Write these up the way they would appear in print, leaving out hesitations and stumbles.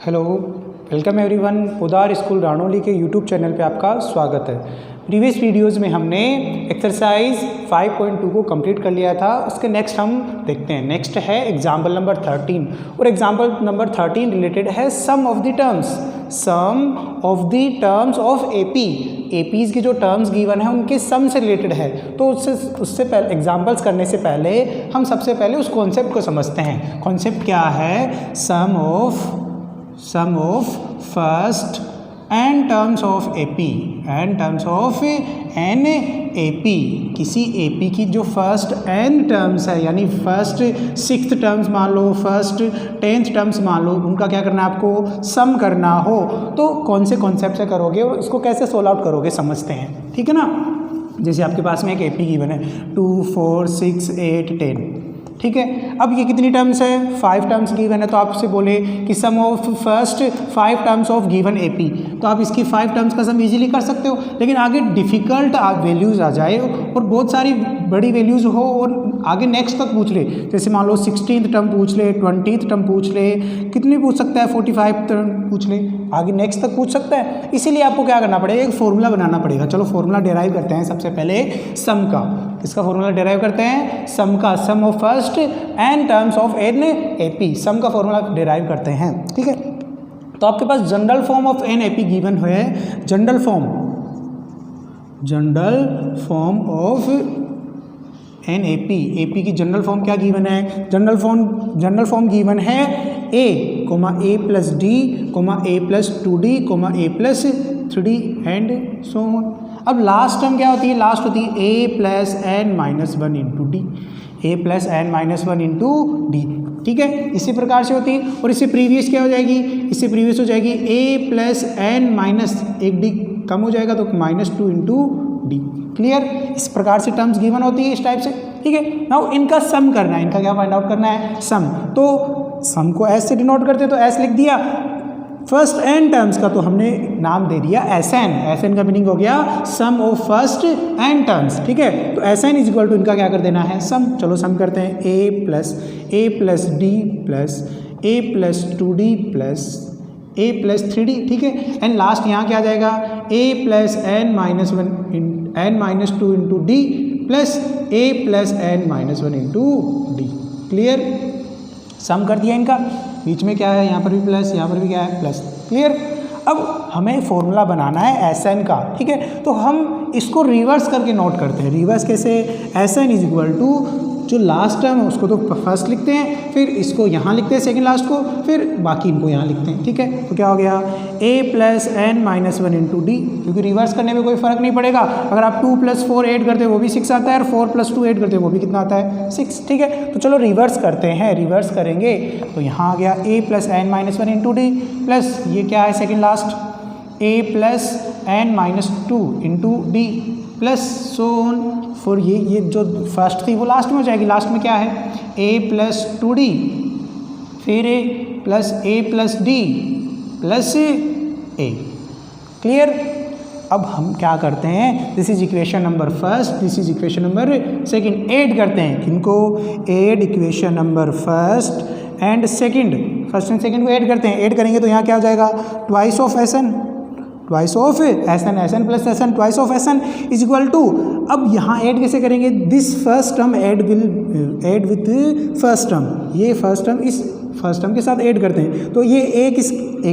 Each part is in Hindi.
Hello, welcome everyone. Podar school Ranoli के यूट्यूब चैनल पे आपका स्वागत है। प्रीवियस वीडियोस में हमने एक्सरसाइज 5.2 को कंप्लीट कर लिया था। उसके नेक्स्ट हम देखते हैं। नेक्स्ट है एग्जाम्पल नंबर 13 और एग्जाम्पल नंबर 13 रिलेटेड है sum of the terms of AP. APs की जो टर्म्स गिवन है उनके सम से रिलेटेड है। तो उससे पहले एग्जाम्पल्स करने से पहले हम सबसे पहले उस कॉन्सेप्ट को समझते हैं। कॉन्सेप्ट क्या है? Sum of first N terms of AP किसी एपी की जो फर्स्ट एन टर्म्स है, यानी फर्स्ट 6th टर्म्स मान लो, फर्स्ट 10th टर्म्स मान लो, उनका क्या करना है आपको? सम करना हो तो कौन से कॉन्सेप्ट से करोगे और इसको कैसे सोल्व आउट करोगे समझते हैं। ठीक है ना। जैसे आपके पास में एक एपी गिवन है 2, 4, 6, 8, 10। ठीक है। अब ये कितनी टर्म्स है? 5 टर्म्स गिवन है। तो आपसे बोले कि sum of first 5 terms of given AP, तो आप इसकी 5 टर्म्स का सम इजीली कर सकते हो। लेकिन आगे डिफ़िकल्ट वैल्यूज़ आ जाए और बहुत सारी बड़ी वैल्यूज़ हो और आगे नेक्स्ट तक पूछ ले, जैसे मान लो 16th टर्म पूछ ले, 20th टर्म पूछ ले, कितनी पूछ सकता है? 45 टर्म पूछ ले, आगे नेक्स्ट तक पूछ सकता है। इसीलिए आपको क्या करना पड़ेगा? एक फॉर्मूला बनाना पड़ेगा। चलो फॉर्मूला डिराइव करते हैं सबसे पहले सम का। इसका फॉर्मूला डिराइव करते हैं सम का, sum of first N terms of an AP. Sum का फॉर्मूला डिराइव करते हैं। ठीक है। तो आपके पास general form of an AP given है। General form of an AP. AP की जनरल फॉर्म क्या गिवन है? जनरल फॉर्म गिवन है a, a plus d, a plus 2d, a plus 3d and so on. अब लास्ट टर्म क्या होती है? लास्ट होती है a plus n minus 1 into d, a plus n minus 1 into D. ठीक है। इसी प्रकार से होती है। और इससे प्रीवियस क्या हो जाएगी? इससे प्रीवियस हो जाएगी a plus n minus 1d, कम हो जाएगा तो माइनस 2 इंटू डी। क्लियर? इस प्रकार से टर्म्स गिवन होती है इस टाइप से। ठीक है। नाउ इनका सम करना है। इनका क्या फाइंड आउट करना है? सम। तो सम को एस से डिनोट करते हैं, तो एस लिख दिया। फर्स्ट एन टर्म्स का तो हमने नाम दे दिया एस एन। एस एन का मीनिंग हो गया sum of first N terms. ठीक है। तो S N is equal to इनका क्या कर देना है? सम। चलो सम करते हैं। A plus d plus a plus 2d plus a plus 3d। ठीक है। एंड लास्ट यहाँ क्या आ जाएगा? a plus n minus 2 into D plus a plus n minus 1 into D. Clear? Sum कर दिया इनका। बीच में क्या है? यहाँ पर भी प्लस, यहाँ पर भी क्या है? प्लस। क्लियर? अब हमें फॉर्मूला बनाना है एस एन का। ठीक है। तो हम इसको रिवर्स करके नोट करते हैं। रिवर्स कैसे? S N is equal to जो लास्ट टर्म है उसको तो फर्स्ट लिखते हैं, फिर इसको यहाँ लिखते हैं सेकंड लास्ट को, फिर बाकी इनको यहाँ लिखते हैं। ठीक है। तो क्या हो गया? a plus n minus 1 into D, क्योंकि रिवर्स करने में कोई फर्क नहीं पड़ेगा। अगर आप 2 प्लस 4 ऐड करते हैं वो भी 6 आता है, और 4 प्लस 2 ऐड करते हैं वो भी कितना आता है? 6। ठीक है। तो चलो रिवर्स करते हैं। रिवर्स करेंगे तो यहाँ आ गया a plus n minus 1 into D plus ये क्या है second last? a plus n minus 2 into D plus so on. फिर ये जो फर्स्ट थी वो लास्ट में हो जाएगी। लास्ट में क्या है? a प्लस 2d, फिर a plus d plus a। Clear? अब हम क्या करते हैं? This is equation number first, this is equation number second. Add करते हैं किनको? Add equation number first and second. First and second को ऐड करते हैं। ऐड करेंगे तो यहाँ क्या हो जाएगा? Twice of S N plus S N, twice of S N is equal to. अब यहाँ ऐड कैसे करेंगे? This first term add with first term. ये फर्स्ट टर्म इस फर्स्ट टर्म के साथ ऐड करते हैं। तो ये ए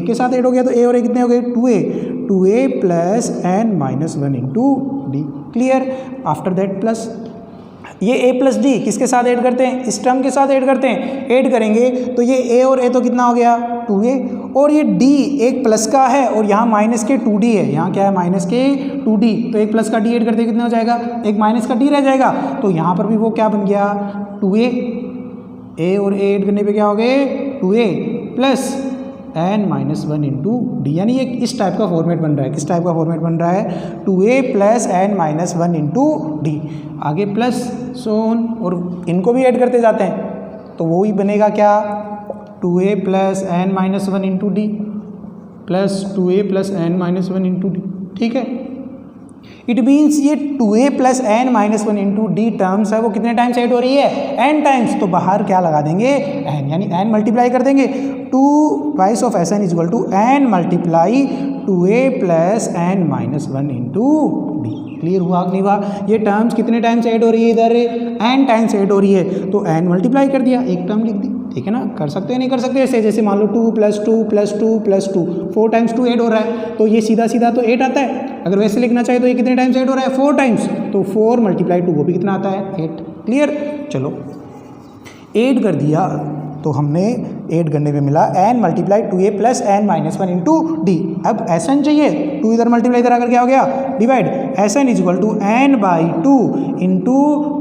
के साथ ऐड हो गया, तो ए और ए कितने हो गए? 2a plus n minus 1 into D. Clear? After that plus ये a प्लस डी किसके साथ ऐड करते हैं? इस टर्म के साथ ऐड करते हैं। ऐड करेंगे तो ये a और a तो कितना हो गया? 2a, और ये d एक प्लस का है और यहाँ माइनस के 2d है। यहाँ क्या है? माइनस के 2d। तो एक प्लस का d ऐड करते कितना हो जाएगा? एक माइनस का d रह जाएगा। तो यहाँ पर भी वो क्या बन गया? 2a। a और a ऐड करने पे क्या हो गए? 2a plus n minus 1 into D. यानी ये इस टाइप का फॉर्मेट बन रहा है। किस टाइप का फॉर्मेट बन रहा है? 2a plus n minus 1 into D, आगे प्लस सोन, और इनको भी ऐड करते जाते हैं तो वो ही बनेगा क्या? 2a plus n minus 1 into D plus 2a plus n minus 1 into D. ठीक है। इट मीन्स ये 2a plus N minus one into D terms है वो कितने टाइम्स ऐड हो रही है, n टाइम्स। तो बाहर क्या लगा देंगे, n, यानी n मल्टीप्लाई कर देंगे। 2 twice of S N is equal to n multiply 2a plus N minus one into D. Clear हुआ कि नहीं हुआ? ये टर्म्स कितने टाइम्स ऐड हो रही है, इधर n टाइम्स ऐड हो रही है, तो n मल्टीप्लाई कर दिया, एक टर्म लिख दी, ठीक है ना। कर सकते हैं नहीं कर सकते ऐसे, जैसे मान लो 2 plus 2 plus 2 plus 2, 4 times 2 add हो रहा है, तो ये सीधा सीधा तो 8 आता है। अगर वैसे लिखना चाहिए तो ये कितने टाइम्स ऐड हो रहा है, 4 टाइम्स, तो 4 मल्टीप्लाई 2 वो भी कितना आता है, 8। क्लियर। चलो 8 कर दिया, तो हमने 8 करने पे मिला n multiply 2a plus N minus one into D. अब एस एन चाहिए, 2 इधर मल्टीप्लाई इधर आकर क्या हो गया, divide. S N is equal to n by 2 into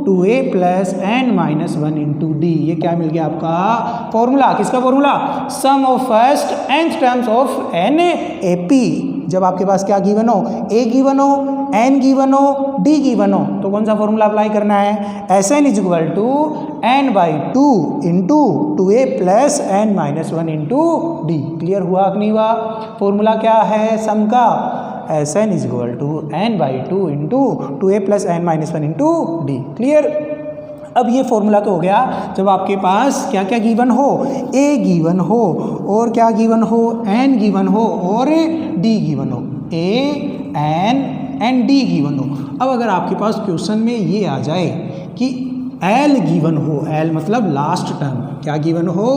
2a plus N minus one into D. ये क्या मिल गया आपका फॉर्मूला, किसका formula, sum of first nth terms of an A P. जब आपके पास क्या गिवन हो, a गिवन हो, n गिवन हो, d गिवन हो, तो कौन सा फॉर्मूला अप्लाई करना है, S N is equal to n by 2 into 2a plus N minus one into D. Clear हुआ कि नहीं हुआ? फॉर्मूला क्या है सम का, S N is equal to n by 2 into 2a plus N minus one into D. Clear. अब ये फॉर्मूला तो हो गया जब आपके पास क्या क्या गिवन हो, a गिवन हो और क्या गिवन हो, n गिवन हो और d गिवन हो, a n and d given हो। अब अगर आपके पास क्वेश्चन में ये आ जाए कि l गिवन हो, l मतलब लास्ट टर्म, क्या गिवन हो,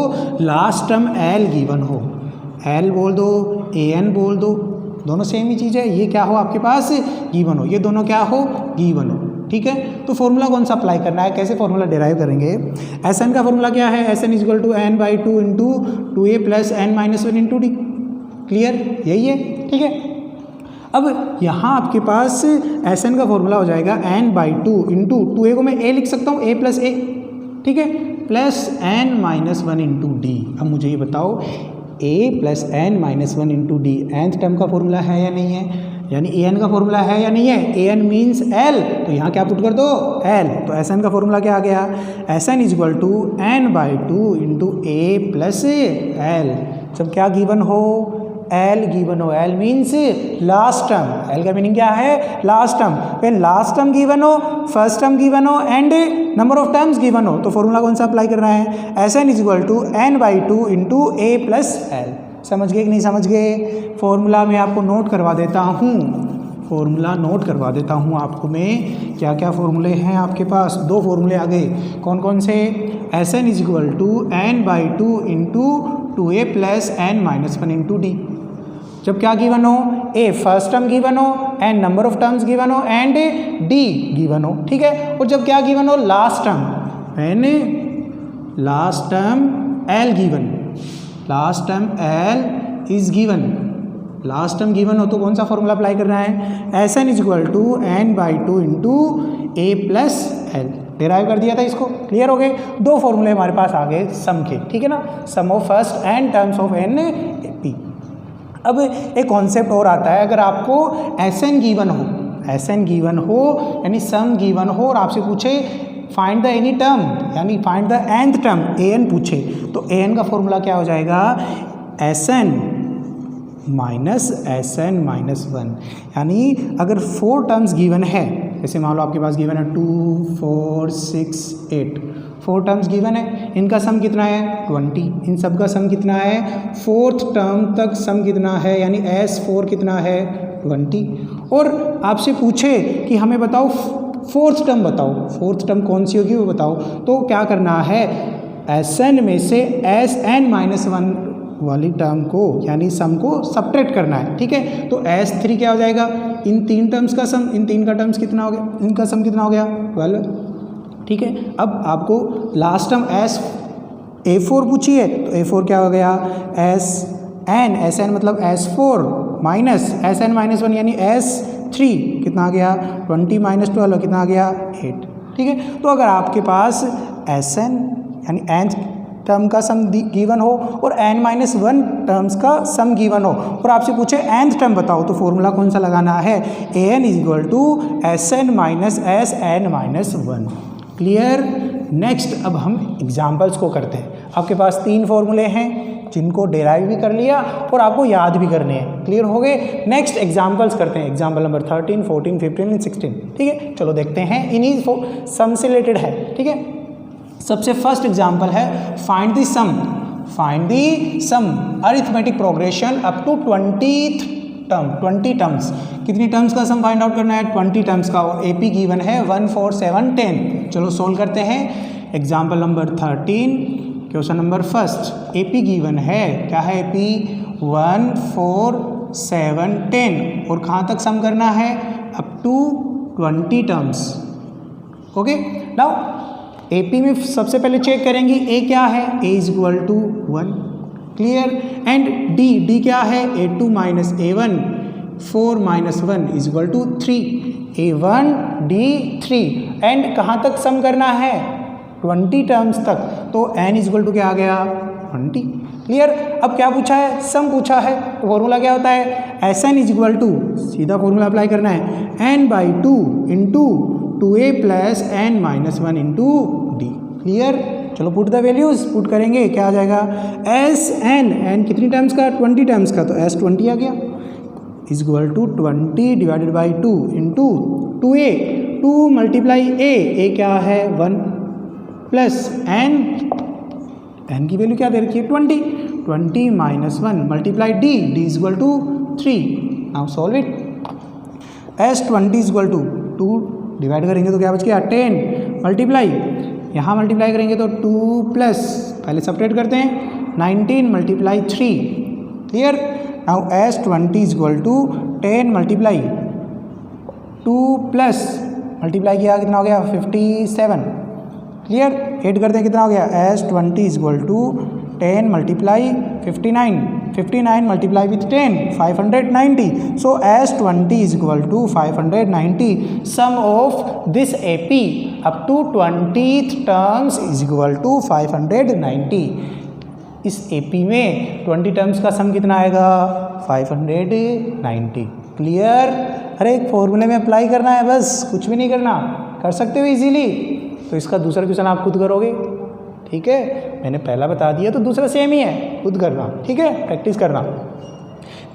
लास्ट टर्म l गिवन हो, l बोल दो, an बोल दो, दोनों सेम ही चीज़ है। ये क्या हो आपके पास गिवन हो, ये दोनों क्या हो गिवन हो, ठीक है। तो फॉर्मूला कौन सा अप्लाई करना है, कैसे फॉर्मूला डिराइव करेंगे। एस एन का फॉर्मूला क्या है, S N is equal to n by 2 into 2a plus N minus one into D. Clear, यही है, ठीक है। अब यहाँ आपके पास एस एन का फॉर्मूला हो जाएगा n बाई 2 इंटू 2a को मैं a लिख सकता हूँ, a प्लस a, ठीक है, plus N minus one into D. अब मुझे ये बताओ a plus N minus one into D nth term का फॉर्मूला है या नहीं है, यानी ए एन का फॉर्मूला है या नहीं है, ए एन मीन्स एल, तो यहाँ क्या पुट कर दो एल। तो एस एन का फॉर्मूला क्या आ गया, S N is equal to N by 2 into A plus L. जब क्या गिवन हो, एल गिवन हो, L means last term, L का मीनिंग क्या है, लास्ट टर्म। फिर लास्ट टर्म गिवन हो, फर्स्ट टर्म गिवन हो and number of terms given हो, तो फॉर्मूला कौन सा अप्लाई करना है, S N is equal to N by 2 into A plus L. समझ गए कि नहीं समझ गए? फॉर्मूला मैं आपको नोट करवा देता हूँ, फॉर्मूला नोट करवा देता हूँ आपको मैं, क्या क्या फॉर्मूले हैं आपके पास। 2 फॉर्मूले आ गए, कौन कौन से, S N is equal to N by 2 into 2a plus N minus one into D. जब क्या गिवन हो, ए फर्स्ट टर्म गिवन हो and number of terms given हो एंड डी गिवन हो, ठीक है। और जब क्या गिवन हो, last term, and last term L given, last term L is given, last term given हो तो कौन सा फॉर्मूला अप्लाई करना है, S N is equal to N by 2 into A plus L. Derive कर दिया था इसको, क्लियर हो गए। 2 फॉर्मूले हमारे पास आ गए सम के, ठीक है ना, sum of first N terms of an A P. अब एक कॉन्सेप्ट और आता है, अगर आपको एस एन गिवन हो, एस एन गिवन हो यानी सम गिवन हो और आपसे पूछे फाइंड द एनी टर्म, यानी find the nth term, a n पूछे, तो ए एन का फॉर्मूला क्या हो जाएगा, S N minus S N minus one. यानी अगर 4 टर्म्स गिवन है, जैसे मान लो आपके पास गिवन है 2 4 6 8, 4 टर्म्स गिवन है, इनका सम कितना है 20, इन सब का सम कितना है, 4th टर्म तक सम कितना है, यानी S4 कितना है 20। और आपसे पूछे कि हमें बताओ 4th टर्म बताओ, 4th टर्म कौन सी होगी वो बताओ, तो क्या करना है, एस एन में से एस एन माइनस वन वाली टर्म को यानी सम को सब्ट्रैक्ट करना है, ठीक है। तो S3 क्या हो जाएगा, इन 3 टर्म्स का सम, इन 3 का टर्म्स कितना हो गया, इनका सम कितना हो गया 12, ठीक है। अब आपको लास्ट टर्म A4 पूछी है, तो A4 क्या हो गया, एस एन मतलब S4 minus S N minus one यानी S3 कितना आ गया 20 माइनस 12 कितना आ गया 8, ठीक है। तो अगर आपके पास एस एन यानी nth टर्म का सम गिवन हो और n माइनस वन टर्म्स का सम गिवन हो और आपसे पूछे nth टर्म बताओ, तो फॉर्मूला कौन सा लगाना है, a n is equal to S N minus S N minus one. Clear, next अब हम एग्जाम्पल्स को करते हैं। आपके पास 3 फॉर्मूले हैं जिनको डेराइव भी कर लिया और आपको याद भी करने हैं। क्लियर हो गए। नेक्स्ट एग्जाम्पल्स करते हैं। Example number 13, 14, 15 and 16। ठीक है, चलो देखते हैं। इन्हीं सम से रिलेटेड है। ठीक है, सबसे फर्स्ट एग्जाम्पल है find the sum. Find the sum arithmetic progression up to 20th term. 20 terms, कितनी टर्म्स का सम फाइंड आउट करना है? 20 टर्म्स का। और एपी गिवन है 1, 4, 7, 10। चलो सोल्व करते हैं। Example number 13, question number first. AP given है, क्या है एपी? 1, 4, 7, 10। और कहाँ तक सम करना है? Up to 20 terms. Okay, now AP में सबसे पहले चेक करेंगे ए क्या है? A is equal to 1। Clear. And d क्या है? A2 minus A1, 4 minus 1 is equal to 3। A1 D3। And कहाँ तक सम करना है? 20 टर्म्स तक। तो n इज इक्वल टू क्या आ गया? 20। क्लियर। अब क्या पूछा है? सम पूछा है। तो फॉर्मूला क्या होता है? Sn इज इक्वल टू, सीधा फॉर्मूला अप्लाई करना है, n/2 into 2a plus n minus 1 into D. Clear. चलो पुट द वैल्यूज, पुट करेंगे, क्या आ जाएगा? Sn कितनी टर्म्स का? 20 टर्म्स का। तो S 20 आ गया is equal to 20 divided by 2 into 2a, 2 multiply a क्या है? 1 प्लस n की वैल्यू क्या दे रखी है? 20 minus 1 multiply d is equal to 3। Now solve it. S20 is equal to 2 divide करेंगे तो क्या बच गया? 10 मल्टीप्लाई, यहाँ मल्टीप्लाई करेंगे तो 2 प्लस, पहले सेपरेट करते हैं, 19 multiply 3। Clear. Now S20 is equal to 10 multiply 2 plus multiply किया कितना हो गया? 57। क्लियर। ऐड करते हैं, कितना हो गया? S20 is equal to 10 multiply 59 multiply with 10, 590। So S20 is equal to 590। Sum of this AP up to 20th terms is equal to 590। इस AP में 20 टर्म्स का सम कितना आएगा? 590। क्लियर। अरे एक फॉर्मूले में अप्लाई करना है, बस कुछ भी नहीं करना, कर सकते हो इजीली। तो इसका दूसरा क्वेश्चन आप खुद करोगे। ठीक है, मैंने पहला बता दिया तो दूसरा सेम ही है, खुद करना। ठीक है, प्रैक्टिस करना,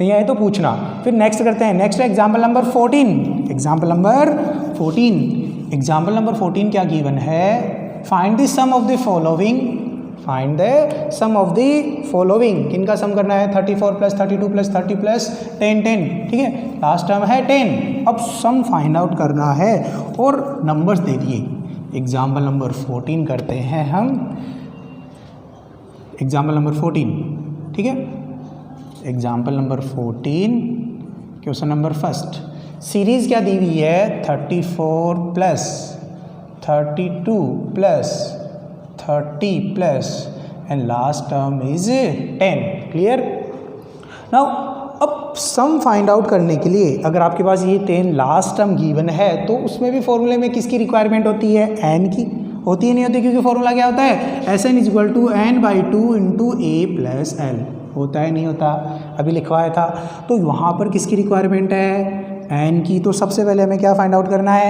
नहीं आए तो पूछना। फिर नेक्स्ट करते हैं। Next example number 14। Example number 14 क्या गिवन है? Find the sum of the following. Find the sum of the following. किनका सम करना है? 34 प्लस 32 प्लस 30 प्लस 10 10। ठीक है, लास्ट टर्म है 10। अब सम फाइंड आउट करना है और नंबर्स दे दिए। एग्जाम्पल नंबर 14 करते हैं हम। Example number 14। ठीक है, example number 14, question number first. Series क्या दी हुई है? 34 plus 32 plus 30 plus and last term is 10। Clear. Now अब सम फाइंड आउट करने के लिए अगर आपके पास ये 10 लास्ट टर्म गिवन है तो उसमें भी फॉर्मूले में किसकी रिक्वायरमेंट होती है? n की। होती है नहीं होती? क्योंकि फॉर्मूला क्या होता है? Sn is equal to n/2 into a plus l। होता है नहीं होता? अभी लिखवाया था। तो वहाँ पर किसकी रिक्वायरमेंट है? n की। तो सबसे पहले हमें क्या फाइंड आउट करना है?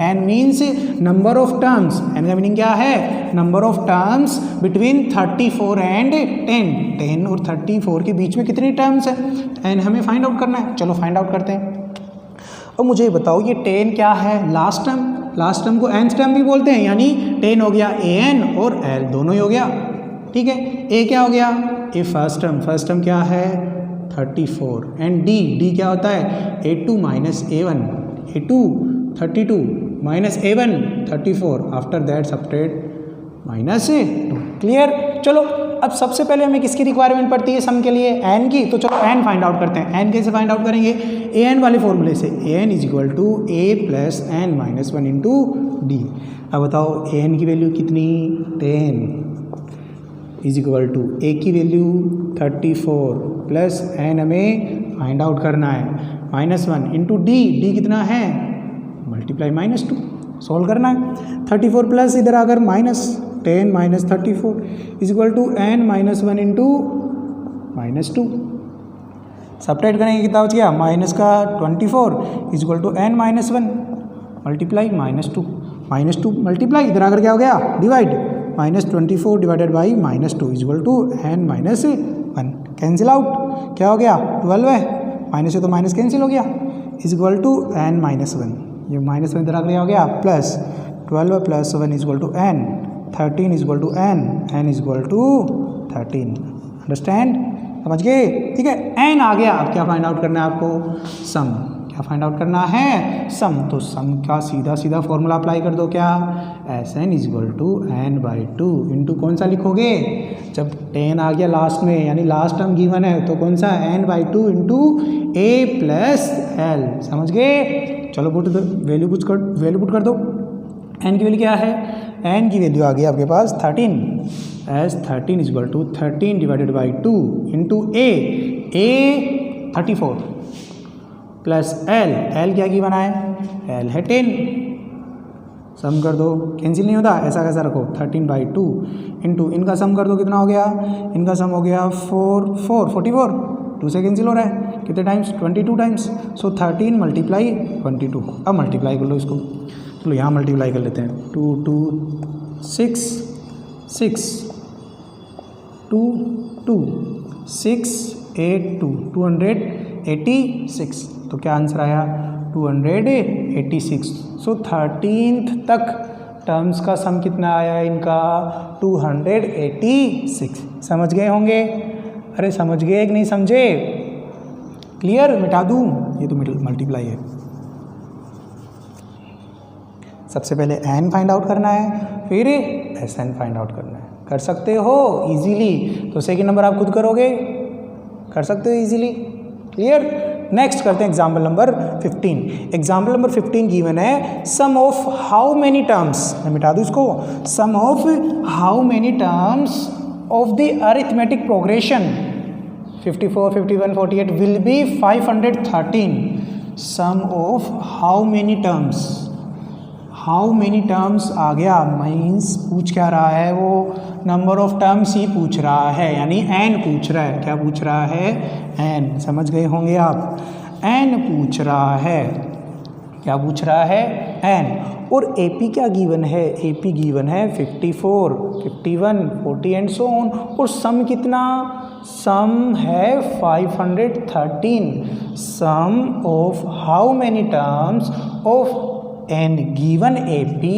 n means number of terms. n का मीनिंग क्या है? Number of terms between 34 and 10। 10 और 34 के बीच में कितनी टर्म्स है? n हमें फाइंड आउट करना है। चलो फाइंड आउट करते हैं। और मुझे बताओ ये 10 क्या है? Last term. लास्ट टर्म को nth टर्म भी बोलते हैं, यानी 10 हो गया an और l दोनों ही हो गया। ठीक है, a क्या हो गया? a first term. First term क्या है? 34। एंड d क्या होता है? A2 minus A1। A2 32 minus A1 34। After that separate minus 2। Clear. चलो अब सबसे पहले हमें किसकी रिक्वायरमेंट पड़ती है सम के लिए? n की। तो चलो n फाइंड आउट करते हैं। n कैसे फाइंड आउट करेंगे? an वाले फॉर्मूले से। an is equal to a plus n minus 1 into D. अब बताओ an की वैल्यू कितनी? 10 इज इक्वल टू a की वैल्यू 34 प्लस n हमें फाइंड आउट करना है -1 इंटू डी कितना है? मल्टीप्लाई -2। सॉल्व करना है। 34 प्लस इधर अगर -10 minus 34 is equal to n -1 into -2। Separate करेंगे कितना बच गया? माइनस का 24 is equal to n -1 multiply -2। -2 multiply, इधर आकर क्या हो गया divide, -24 divided by -2 is equal to n-1, cancel out, क्या हो गया 12 है, माइनस से तो माइनस कैंसिल हो गया, इज इक्वल टू n-1, ये -1 इधर आकर क्या हो गया plus 12 plus 1 is equal to n, 13 is equal to n is equal to 13, understand, समझ गए, ठीक है, n आ गया। अब क्या फाइंड आउट करना है आपको, सम, क्या फाइंड आउट करना है, सम, तो सम का सीधा सीधा फॉर्मूला अप्लाई कर दो, क्या Sn is equal to n/2 into कौन सा लिखोगे, जब 10 आ गया लास्ट में यानी लास्ट टर्म गिवन है तो कौन सा n/2 into a plus l, समझ गए, चलो पुट वैल्यू पुट कर दो, n की वैल्यू क्या है, n की वैल्यू आ गई आपके पास 13, as 13 is equal to 13 divided by 2 into a 34 plus l क्या की बना है, l है 10, सम कर दो, कैंसिल नहीं होता, ऐसा कैसा रखो 13/2 इंटू इनका सम कर दो, कितना हो गया, इनका सम हो गया 44, 2 से कैंसिल हो रहा है, कितने टाइम्स 22 टाइम्स, सो 13 मल्टीप्लाई 22, अब मल्टीप्लाई कर लो इसको, चलो यहाँ मल्टीप्लाई कर लेते हैं, 2 2 6 6 2 2 6 8 2 286, तो क्या आंसर आया 286, सो 13th तक टर्म्स का सम कितना आया इनका 286, समझ गए होंगे, अरे समझ गए कि नहीं समझे, क्लियर, मिटा दूँ, ये तो मल्टीप्लाई है, सबसे पहले n फाइंड आउट करना है, फिर Sn फाइंड आउट करना है, कर सकते हो इजीली, तो सेकंड नंबर आप खुद करोगे, कर सकते हो इजीली, क्लियर। नेक्स्ट करते हैं example number 15। Example number 15 given है sum of how many terms, मैं मिटा दूँ इसको, sum of how many terms of the arithmetic progression 54 51 48 will be 513, sum of how many terms, how many terms आ गया, मीन्स पूछ क्या रहा है, वो नंबर ऑफ टर्म्स ही पूछ रहा है, यानी n पूछ रहा है, क्या पूछ रहा है n, समझ गए होंगे आप, n पूछ रहा है, क्या पूछ रहा है n, और AP क्या गिवन है, AP गिवन है 54 51 40 एंड सो ऑन, और सम कितना, सम है 513, sum of how many terms of and given AP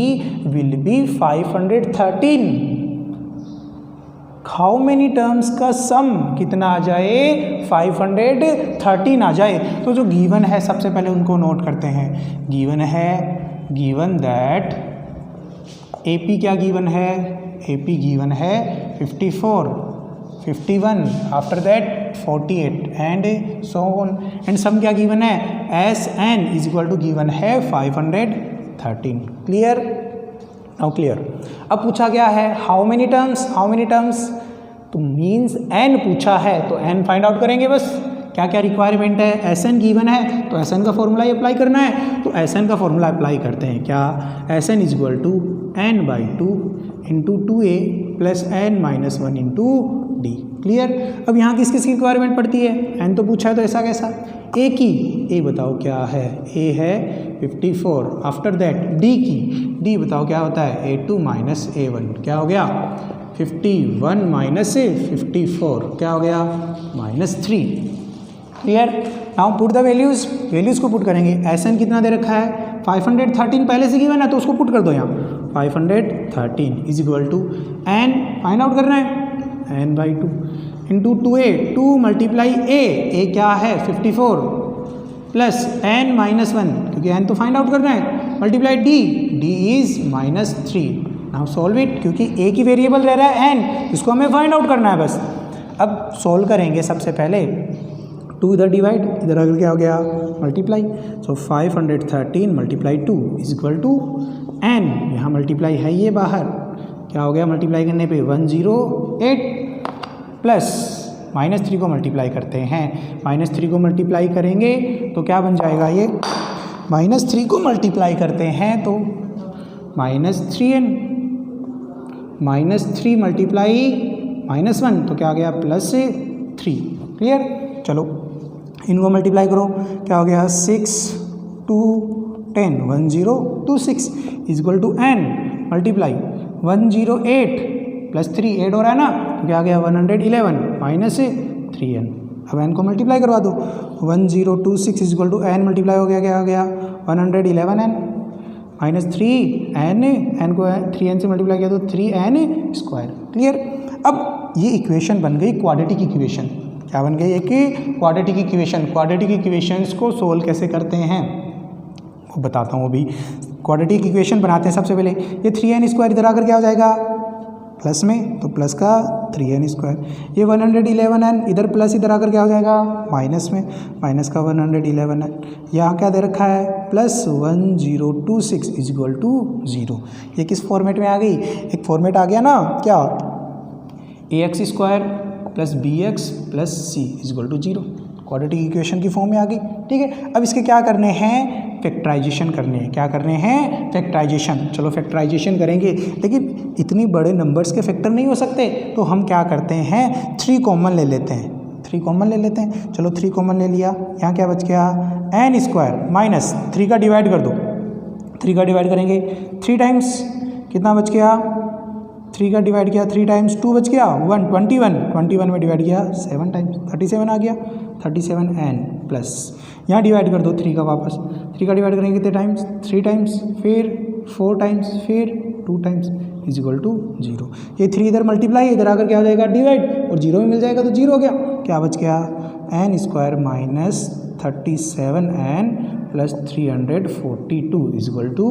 will be 513, how many terms का सम कितना आ जाए 513 आ जाए, तो जो गिवन है सबसे पहले उनको नोट करते हैं, गिवन है, गिवन दैट AP क्या गिवन है, AP गिवन है 54 51 after that 48 and so on, and sum क्या गिवन है Sn is equal to given है 513, क्लियर, नाउ क्लियर। अब पूछा गया है how many terms, how many terms, तो मीन्स n पूछा है तो n फाइंड आउट करेंगे, बस क्या क्या रिक्वायरमेंट है, Sn गिवन है तो Sn का फॉर्मूला ही अप्लाई करना है, तो Sn का फॉर्मूला अप्लाई करते हैं, क्या Sn is equal to n/2 into 2a plus n-1 into d, clear. अब यहाँ किस किस की रिक्वायरमेंट पड़ती है, n तो पूछा है तो ऐसा कैसा, a की, a बताओ क्या है, a है 54, आफ्टर दैट d की, d बताओ क्या होता है a2 माइनस a1, क्या हो गया 51 माइनस 54, क्या हो गया -3, clear. Now put the values, values को पुट करेंगे, Sn कितना दे रखा है 513 पहले से गिवन है तो उसको पुट कर दो यहाँ, 513 is equal to n find out करना है n/2 into 2a, 2 multiply a क्या है 54 प्लस n-1, क्योंकि n तो फाइंड आउट करना है, multiply d is -3, now solve it, क्योंकि a की वेरिएबल रह रहा है n, इसको हमें फाइंड आउट करना है बस। अब सॉल्व करेंगे, सबसे पहले 2 इधर डिवाइड, इधर अगर क्या हो गया multiply, so 513 multiply 2 is equal to n, यहाँ मल्टीप्लाई है ये बाहर, क्या हो गया मल्टीप्लाई करने पे 108 प्लस -3 को मल्टीप्लाई करते हैं, -3 को मल्टीप्लाई करेंगे तो क्या बन जाएगा ये, -3 को मल्टीप्लाई करते हैं तो -3n, -3 मल्टीप्लाई -1 तो क्या आ गया +3, क्लियर। चलो इनको मल्टीप्लाई करो, क्या हो गया 6 2 10 1026 is equal to n multiply 108 plus 3 add हो रहा है ना, तो क्या आ गया 111 माइनस 3n। अब n को मल्टीप्लाई करवा दो, 1026 is equal to n multiply हो गया, क्या आ गया 111n माइनस 3n, n को 3n से मल्टीप्लाई किया तो 3n स्क्वायर। क्लियर। अब ये इक्वेशन बन गई क्वाड्रेटिक इक्वेशन। क्या बन गई? एक क्वाड्रेटिक इक्वेशन। क्वाड्रेटिक इक्वेशंस को सोल्व कैसे करते हैं वो बताता हूँ अभी। क्वाड्रेटिक इक्वेशन बनाते हैं सबसे पहले। ये 3n स्क्वायर इधर आकर क्या हो जाएगा प्लस में, तो प्लस का 3n स्क्वायर। ये 111n इधर प्लस, इधर आकर क्या हो जाएगा माइनस में, माइनस का 111n। यहाँ क्या दे रखा है प्लस 1026 इज इक्वल टू 0। ये किस फॉर्मेट में आ गई? एक फॉर्मेट आ गया ना, क्या ax square plus bx plus c is equal to 0। Quadratic equation की फॉर्म में आ गई। ठीक है। अब इसके क्या करने हैं? फैक्टराइजेशन करने हैं। क्या करने हैं? फैक्टराइजेशन। चलो फैक्टराइजेशन करेंगे, लेकिन इतनी बड़े नंबर्स के फैक्टर नहीं हो सकते, तो हम क्या करते हैं 3 कॉमन ले लेते हैं। 3 कॉमन ले लेते हैं। चलो 3 कॉमन ले लिया। यहाँ क्या बच गया n स्क्वायर माइनस 3 का डिवाइड कर दो, 3 का डिवाइड करेंगे 3 टाइम्स, कितना बच गया 3 का डिवाइड किया 3 टाइम्स 2 बच गया 1, 21 में डिवाइड किया 7 टाइम्स 37 आ गया, 37n प्लस यहाँ डिवाइड कर दो 3 का वापस, 3 का डिवाइड करेंगे कितने टाइम्स 3 टाइम्स, फिर 4 टाइम्स, फिर 2 टाइम्स इज इक्वल टू 0। ये 3 इधर मल्टीप्लाई, इधर आकर क्या हो जाएगा डिवाइड, और 0 में मिल जाएगा तो 0 हो गया। क्या बच गया n square minus 37n plus 342 is equal to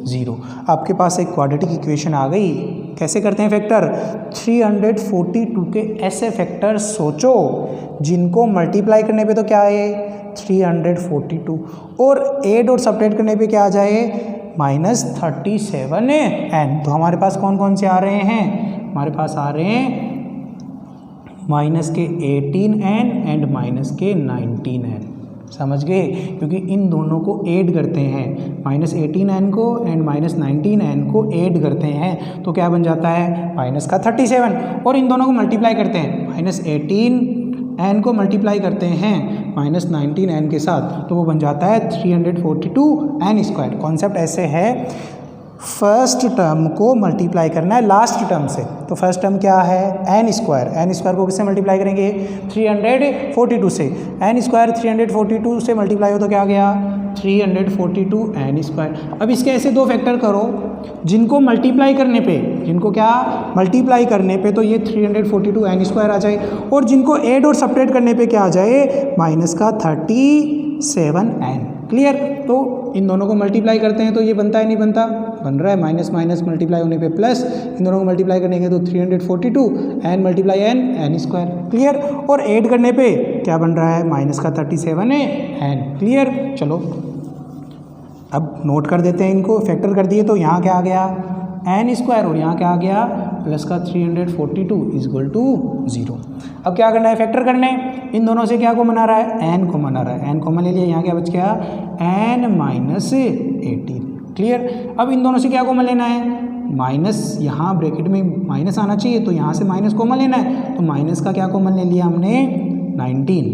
0। आपके पास एक क्वाड्रेटिक इक्वेशन आ गई। कैसे करते हैं फैक्टर? 342 के ऐसे फैक्टर सोचो जिनको मल्टीप्लाई करने पे तो क्या आए 342, और ऐड और सब्ट्रैक्ट करने पे क्या आ जाए माइनस 37n। तो हमारे पास कौन कौन से आ रहे हैं? हमारे पास आ रहे हैं माइनस के 18n एंड माइनस के 19n। समझ गए? क्योंकि इन दोनों को ऐड करते हैं, माइनस 18n को एंड माइनस 19n को ऐड करते हैं, तो क्या बन जाता है माइनस का 37, और इन दोनों को मल्टीप्लाई करते हैं, माइनस 18n को मल्टीप्लाई करते हैं माइनस 19n के साथ, तो वो बन जाता है 342n स्क्वायर। कॉन्सेप्ट ऐसे है, फर्स्ट टर्म को मल्टीप्लाई करना है लास्ट टर्म से। तो फर्स्ट टर्म क्या है n स्क्वायर को किससे मल्टीप्लाई करेंगे 342 से। n स्क्वायर 342 से मल्टीप्लाई हो तो क्या आ गया 342n स्क्वायर। अब इसके ऐसे 2 फैक्टर करो जिनको मल्टीप्लाई करने पे, जिनको क्या मल्टीप्लाई करने पे तो ये 342n स्क्वायर आ जाए, और जिनको ऐड और सब्ट्रैक्ट करने पे क्या आ जाए माइनस का 37n। क्लियर? तो इन दोनों को मल्टीप्लाई करते हैं तो ये बनता है नहीं बनता, बन रहा है माइनस माइनस मल्टीप्लाई होने पे प्लस, इन दोनों को मल्टीप्लाई करने के तो 342 n multiply n square. Clear? और ऐड करने पे क्या बन रहा है माइनस का 37n। क्लियर? चलो अब नोट कर देते हैं इनको, फैक्टर कर दिए तो यहाँ क्या आ गया n स्क्वायर, और यहाँ क्या आ गया प्लस का 342 इज इक्वल टू 0। अब क्या करना है फैक्टर करने, इन दोनों से क्या कॉमन आ रहा है n कॉमन आ रहा है, n कॉमन ले लिया, यहाँ क्या बच गया n माइनस 18। क्लियर? अब इन दोनों से क्या कॉमन लेना है, माइनस, यहाँ ब्रैकेट में माइनस आना चाहिए तो यहाँ से माइनस कॉमन लेना है, तो माइनस का क्या कॉमन ले लिया हमने 19,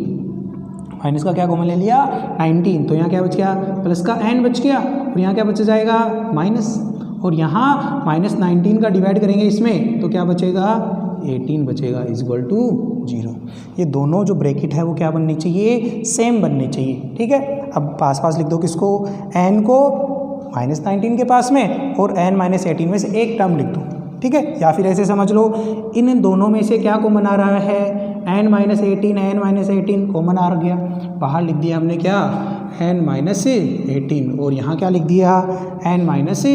माइनस का क्या कॉमन ले लिया 19, तो यहाँ क्या बच गया प्लस का n बच गया, और यहाँ क्या बच जाएगा माइनस, और यहाँ माइनस 19 का डिवाइड करेंगे इसमें तो क्या बचेगा 18 बचेगा इज इक्वल टू 0। ये दोनों जो ब्रैकेट है वो क्या बननी चाहिए सेम बननी चाहिए। ठीक है? अब पास पास लिख दो किसको, n को माइनस 19 के पास में और n माइनस 18 में से एक टर्म लिख दो। ठीक है? या फिर ऐसे समझ लो इन दोनों में से क्या कॉमन आ रहा है n माइनस 18 कॉमन आ गया, बाहर लिख दिया हमने क्या n माइनस 18, और यहाँ क्या लिख दिया n minus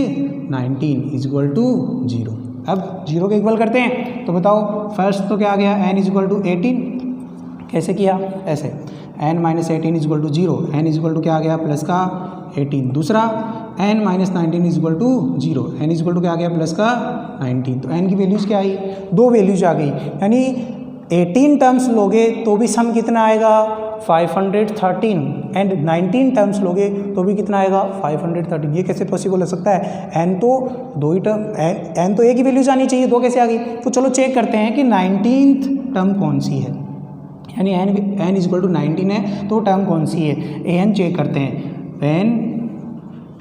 19 is equal to 0। अब 0 के इक्वल करते हैं तो बताओ, फर्स्ट तो क्या आ गया n इज इक्वल टू 18, कैसे किया ऐसे n minus 18 is equal to 0, n is equal to क्या आ गया प्लस का 18। दूसरा n minus 19 is equal to 0, n is equal to क्या आ गया प्लस का 19। तो n की वैल्यूज़ क्या आई, 2 वैल्यूज आ गई, यानी 18 टर्म्स लोगे तो भी सम कितना आएगा 513, एंड 19 टर्म्स लोगे तो भी कितना आएगा 513। ये कैसे पॉसिबल हो सकता है, n तो 2 ही टर्म, n तो एक ही वैल्यूज आनी चाहिए, 2 कैसे आ गई। तो चलो चेक करते हैं कि 19th टर्म कौन सी है, यानी n इज इक्वल टू 19 है तो टर्म कौन सी है, n चेक करते हैं, n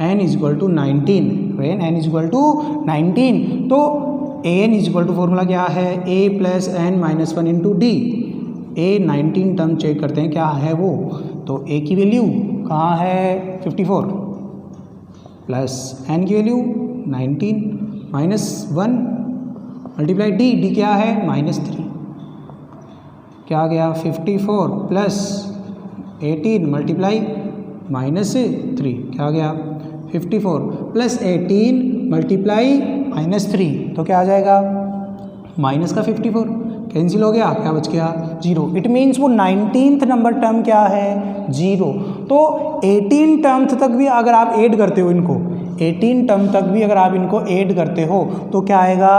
n is equal to 19, when n is equal to 19, तो an is equal to formula क्या है, a plus N minus one into d. a 19 term check करते हैं क्या है वो, तो a की वैल्यू कहाँ है 54 प्लस n की वैल्यू 19 माइनस 1 मल्टीप्लाई डी क्या है -3, क्या आ गया 54 प्लस 18 मल्टीप्लाई -3, क्या आ गया 54 प्लस 18 मल्टीप्लाई -3, तो क्या आ जाएगा माइनस का 54 कैंसिल हो गया, क्या बच गया 0। इट मीन्स वो 19th नंबर टर्म क्या है 0। तो 18 टर्म तक भी अगर आप ऐड करते हो इनको, 18 टर्म तक भी अगर आप इनको ऐड करते हो तो क्या आएगा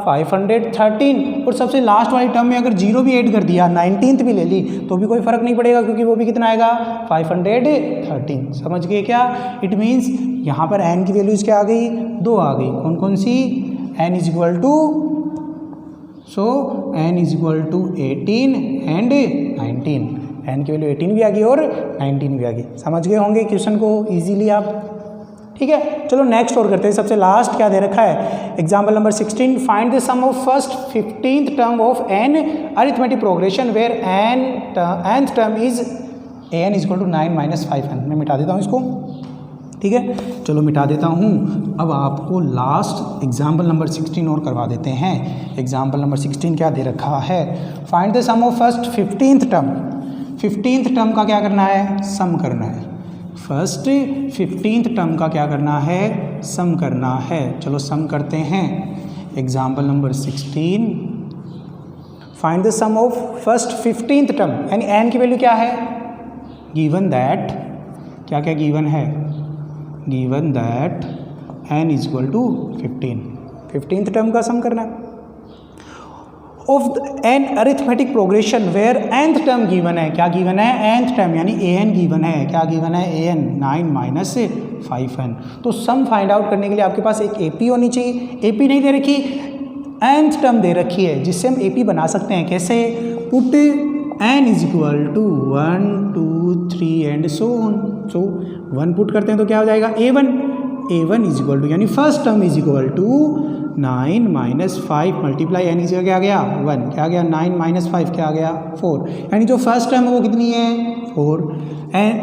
513, और सबसे लास्ट वाली टर्म में अगर 0 भी ऐड कर दिया 19th भी ले ली तो भी कोई फ़र्क नहीं पड़ेगा, क्योंकि वो भी कितना आएगा 513। समझ गए क्या? इट मीन्स यहाँ पर n की वैल्यूज़ क्या आ गई 2 आ गई, कौन कौन सी, n is equal to, so n is equal to 18 and 19, n की वैल्यू 18 भी आ गई और 19 भी आ गई। समझ गए होंगे क्वेश्चन को इजीली आप, ठीक है। चलो नेक्स्ट और करते हैं। सबसे लास्ट क्या दे रखा है, example number 16, find the sum of first 15th term of an arithmetic progression where nth term is an is equal to 9 minus 5n। मैं मिटा देता हूँ इसको, ठीक है, चलो मिटा देता हूँ। अब आपको लास्ट एग्जाम्पल नंबर 16 और करवा देते हैं। एग्जाम्पल नंबर 16 क्या दे रखा है, find the sum of first 15th term. 15th term का क्या करना है, सम करना है। फर्स्ट 15th टर्म का क्या करना है, सम करना है। चलो सम करते हैं। Example number 16, find the sum of first 15th term, यानी n की वैल्यू क्या है, गिवन दैट, क्या क्या गिवन है, given that n is equal to 15, 15th term का सम करना है। Of an arithmetic progression where nth term given है, क्या गिवन है, nth टर्म यानी an गिवन है, क्या गिवन है an 9 माइनस 5n। तो सम फाइंड आउट करने के लिए आपके पास एक AP होनी चाहिए। AP नहीं दे रखी, nth टर्म दे रखी है, जिससे हम AP बना सकते हैं। कैसे, put n is equal to 1 2 3 and so on. So 1 put करते हैं तो क्या हो जाएगा a1 इज इक्वल टू, यानी first term is equal to 9 minus 5 multiply n is क्या आ गया 1, क्या आ गया 9 माइनस 5 क्या आ गया 4, यानी जो फर्स्ट टर्म है वो कितनी है 4। एन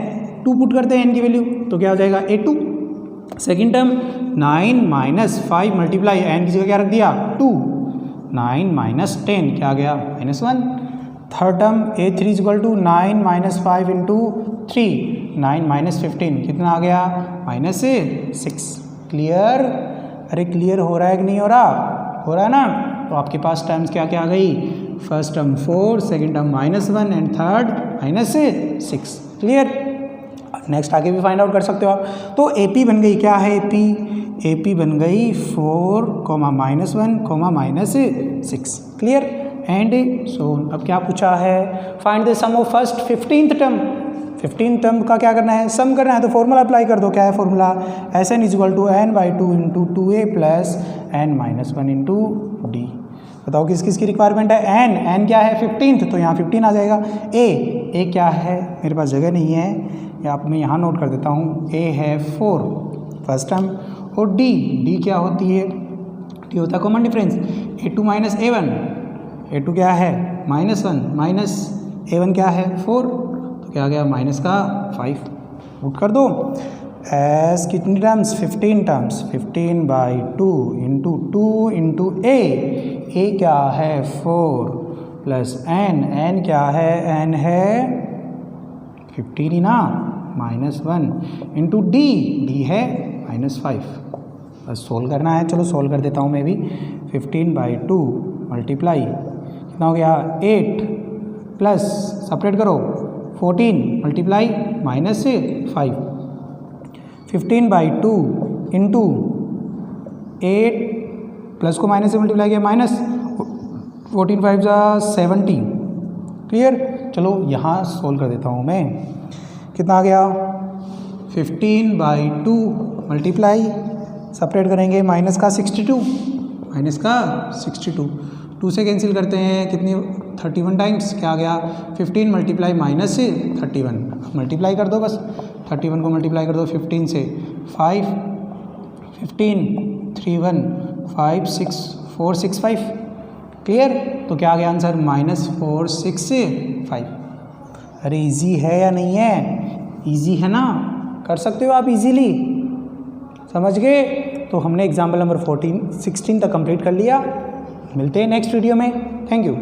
2 पुट करते हैं एन की वैल्यू तो क्या हो जाएगा a2। Second term 9 minus 5 multiply n की जगह क्या रख दिया 2, 9 माइनस 10 क्या आ गया -1। Third term a3 is equal to 9 minus 5 into 3, 9 minus 15 कितना आ गया -6। क्लियर? अरे क्लियर हो रहा है कि नहीं हो रहा? हो रहा है ना? तो आपके पास टर्म्स क्या क्या आ गई, first term 4, second term -1 and third -6। Clear? Next आगे भी फाइंड आउट कर सकते हो आप। तो AP बन गई, क्या है AP बन गई 4, -1, -6। क्लियर? एंड सो अब क्या पूछा है, find the sum of first 15th term. 15th term का क्या करना है, सम करना है, तो फॉर्मूला अप्लाई कर दो। क्या है formula, Sn is equal to n/2 into 2a plus n-1 into d. बताओ किस किस की रिक्वायरमेंट है, n क्या है 15th, तो यहाँ 15 आ जाएगा। a क्या है, मेरे पास जगह नहीं है, या मैं यहाँ नोट कर देता हूँ, a है 4 फर्स्ट टर्म, और d क्या होती है, d होता है common difference, a2 minus a1, a2 क्या है -1 माइनस a1 क्या है 4, तो क्या आ गया माइनस का 5। पुट कर दो एस कितनी terms 15 terms, 15/2 into 2 into a क्या है 4 प्लस n क्या है, n है 15 ही ना, -1 इंटू d है -5। बस सोल्व करना है। चलो सोल्व कर देता हूँ मैं भी। 15/2 मल्टीप्लाई कितना हो गया 8 प्लस सेपरेट करो 14 मल्टीप्लाई -5। 15/2 इंटू 8 प्लस को माइनस से मल्टीप्लाई किया -14 5 जा 70। क्लियर? चलो यहाँ सोल्व कर देता हूँ मैं। कितना आ गया 15/2 मल्टीप्लाई सेपरेट करेंगे माइनस का 62 2 से कैंसिल करते हैं, कितनी 31 टाइम्स, क्या आ गया 15 मल्टीप्लाई -31। मल्टीप्लाई कर दो बस, 31 को मल्टीप्लाई कर दो 15 से, 5 15 3 1 5 6 4 6 5। क्लियर? तो क्या आ गया आंसर? -4 6 5। अरे इजी है या नहीं है? इजी है ना, कर सकते हो आप इजीली। समझ गए? तो हमने एग्जाम्पल नंबर 16 तक कंप्लीट कर लिया। मिलते हैं नेक्स्ट वीडियो में। Thank you.